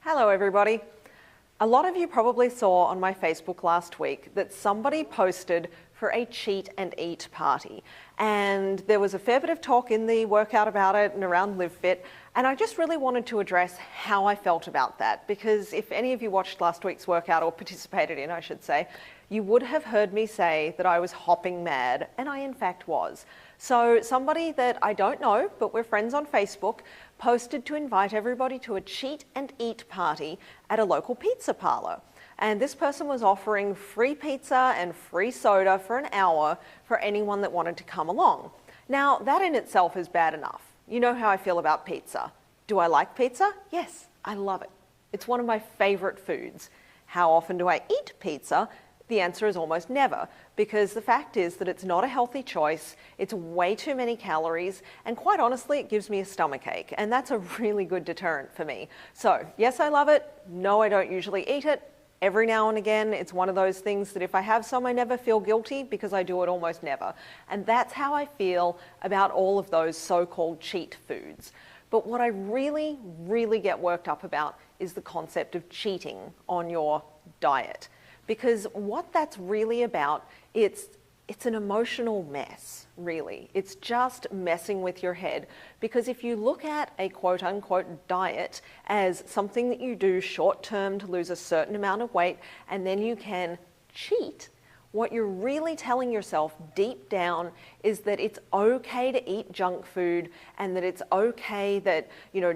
Hello everybody. A lot of you probably saw on my Facebook last week that somebody posted for a cheat and eat party. And there was a fair bit of talk in the workout about it and around LiveFit. And I just really wanted to address how I felt about that, because if any of you watched last week's workout, or participated in, I should say, you would have heard me say that I was hopping mad, and I in fact was. So somebody that I don't know, but we're friends on Facebook, posted to invite everybody to a cheat and eat party at a local pizza parlor. And this person was offering free pizza and free soda for an hour for anyone that wanted to come along. Now, that in itself is bad enough. You know how I feel about pizza. Do I like pizza? Yes, I love it. It's one of my favorite foods. How often do I eat pizza? The answer is almost never, because the fact is that it's not a healthy choice, it's way too many calories, and quite honestly, it gives me a stomachache, and that's a really good deterrent for me. So, yes, I love it. No, I don't usually eat it. Every now and again, it's one of those things that if I have some, I never feel guilty because I do it almost never. And that's how I feel about all of those so-called cheat foods. But what I really, really get worked up about is the concept of cheating on your diet. Because what that's really about, it's an emotional mess, really. It's just messing with your head. Because if you look at a quote-unquote diet as something that you do short-term to lose a certain amount of weight, and then you can cheat, what you're really telling yourself deep down is that it's okay to eat junk food, and that it's okay that,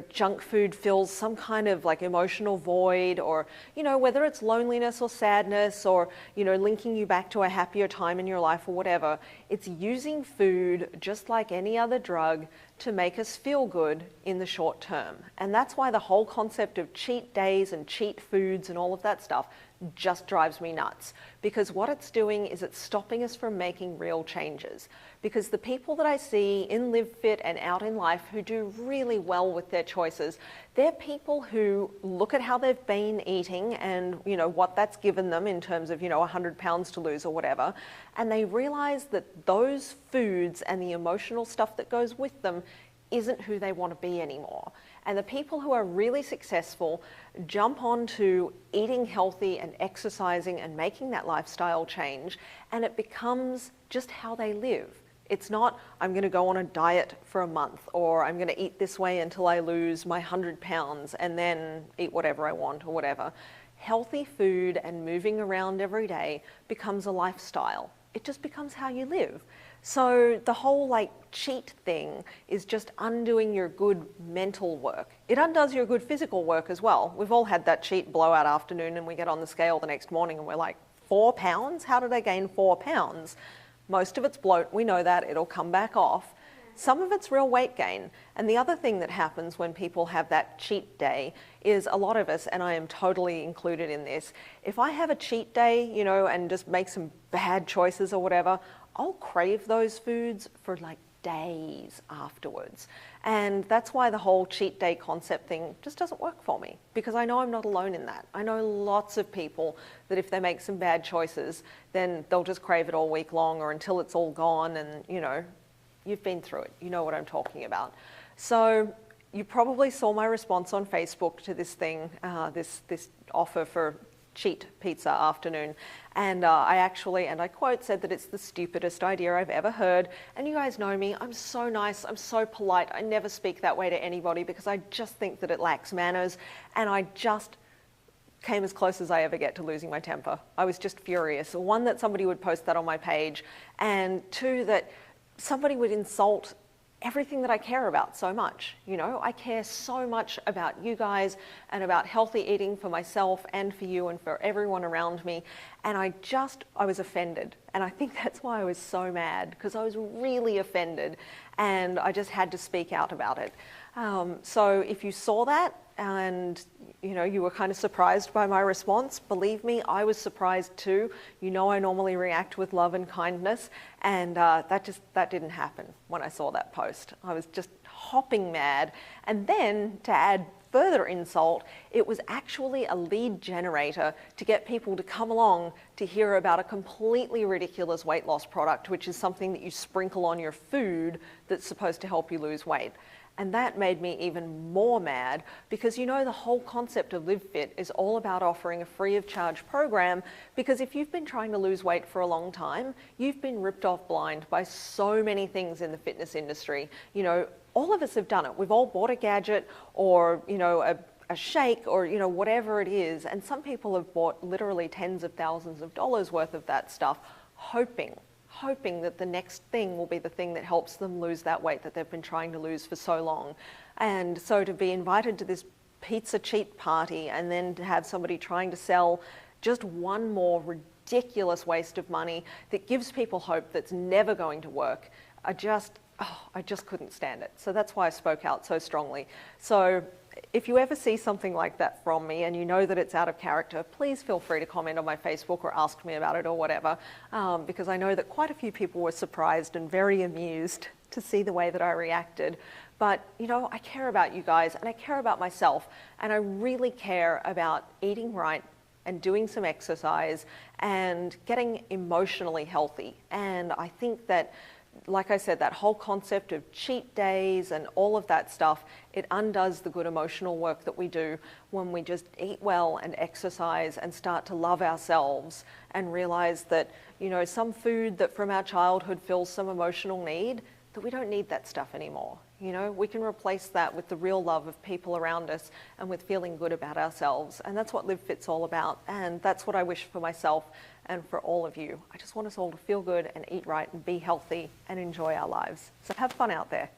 junk food fills some kind of like emotional void, or, whether it's loneliness or sadness, or, linking you back to a happier time in your life or whatever. It's using food just like any other drug to make us feel good in the short term. And that's why the whole concept of cheat days and cheat foods and all of that stuff just drives me nuts. Because what it's doing is it's stopping us from making real changes. Because the people that I see in LiveFit and out in life who do really well with their choices, they're people who look at how they've been eating and what that's given them in terms of 100 pounds to lose or whatever, and they realize that those foods and the emotional stuff that goes with them isn't who they want to be anymore. And the people who are really successful jump onto eating healthy and exercising and making that lifestyle change, and it becomes just how they live. It's not, I'm going to go on a diet for a month, or I'm going to eat this way until I lose my 100 pounds and then eat whatever I want or whatever. Healthy food and moving around every day becomes a lifestyle. It just becomes how you live. So the whole cheat thing is just undoing your good mental work. It undoes your good physical work as well. We've all had that cheat blowout afternoon and we get on the scale the next morning and we're like, 4 pounds? How did I gain 4 pounds? Most of it's bloat, we know that, it'll come back off. Some of it's real weight gain. And the other thing that happens when people have that cheat day is a lot of us, and I am totally included in this, if I have a cheat day, and just make some bad choices or whatever, I'll crave those foods for days afterwards. And that's why the whole cheat day concept thing just doesn't work for me, because I know I'm not alone in that. I know lots of people that if they make some bad choices, then they'll just crave it all week long or until it's all gone, and you've been through it. You know what I'm talking about. So you probably saw my response on Facebook to this thing, this offer for cheat pizza afternoon. And I actually, and I quote, said that it's the stupidest idea I've ever heard. And you guys know me, I'm so nice, I'm so polite. I never speak that way to anybody because I just think that it lacks manners. And I just came as close as I ever get to losing my temper. I was just furious. One, that somebody would post that on my page, and two, that somebody would insult everything that I care about so much. I care so much about you guys and about healthy eating for myself and for you and for everyone around me. And I was offended. And I think that's why I was so mad, because I was really offended and I just had to speak out about it. So if you saw that and you were kind of surprised by my response, believe me, I was surprised too. I normally react with love and kindness, and that didn't happen when I saw that post. I was just hopping mad. And then to add further insult, it was actually a lead generator to get people to come along to hear about a completely ridiculous weight loss product, which is something that you sprinkle on your food that's supposed to help you lose weight. And that made me even more mad because you know the whole concept of LiveFit is all about offering a free of charge program, because if you've been trying to lose weight for a long time, you've been ripped off blind by so many things in the fitness industry. You know, all of us have done it. We've all bought a gadget or, you know, a shake or, you know, whatever it is. And some people have bought literally tens of thousands of dollars worth of that stuff, hoping that the next thing will be the thing that helps them lose that weight that they've been trying to lose for so long. And so to be invited to this pizza cheat party and then to have somebody trying to sell just one more ridiculous waste of money that gives people hope that's never going to work, I just couldn't stand it. So that's why I spoke out so strongly. So if you ever see something like that from me and you know that it's out of character, please feel free to comment on my Facebook or ask me about it or whatever, because I know that quite a few people were surprised and very amused to see the way that I reacted. But, you know, I care about you guys and I care about myself, and I really care about eating right and doing some exercise and getting emotionally healthy. And I think that, like I said, that whole concept of cheat days and all of that stuff, it undoes the good emotional work that we do when we just eat well and exercise and start to love ourselves and realize that, you know, some food that from our childhood fills some emotional need, that we don't need that stuff anymore. You know, we can replace that with the real love of people around us and with feeling good about ourselves. And that's what LiveFit's all about. And that's what I wish for myself and for all of you. I just want us all to feel good and eat right and be healthy and enjoy our lives. So have fun out there.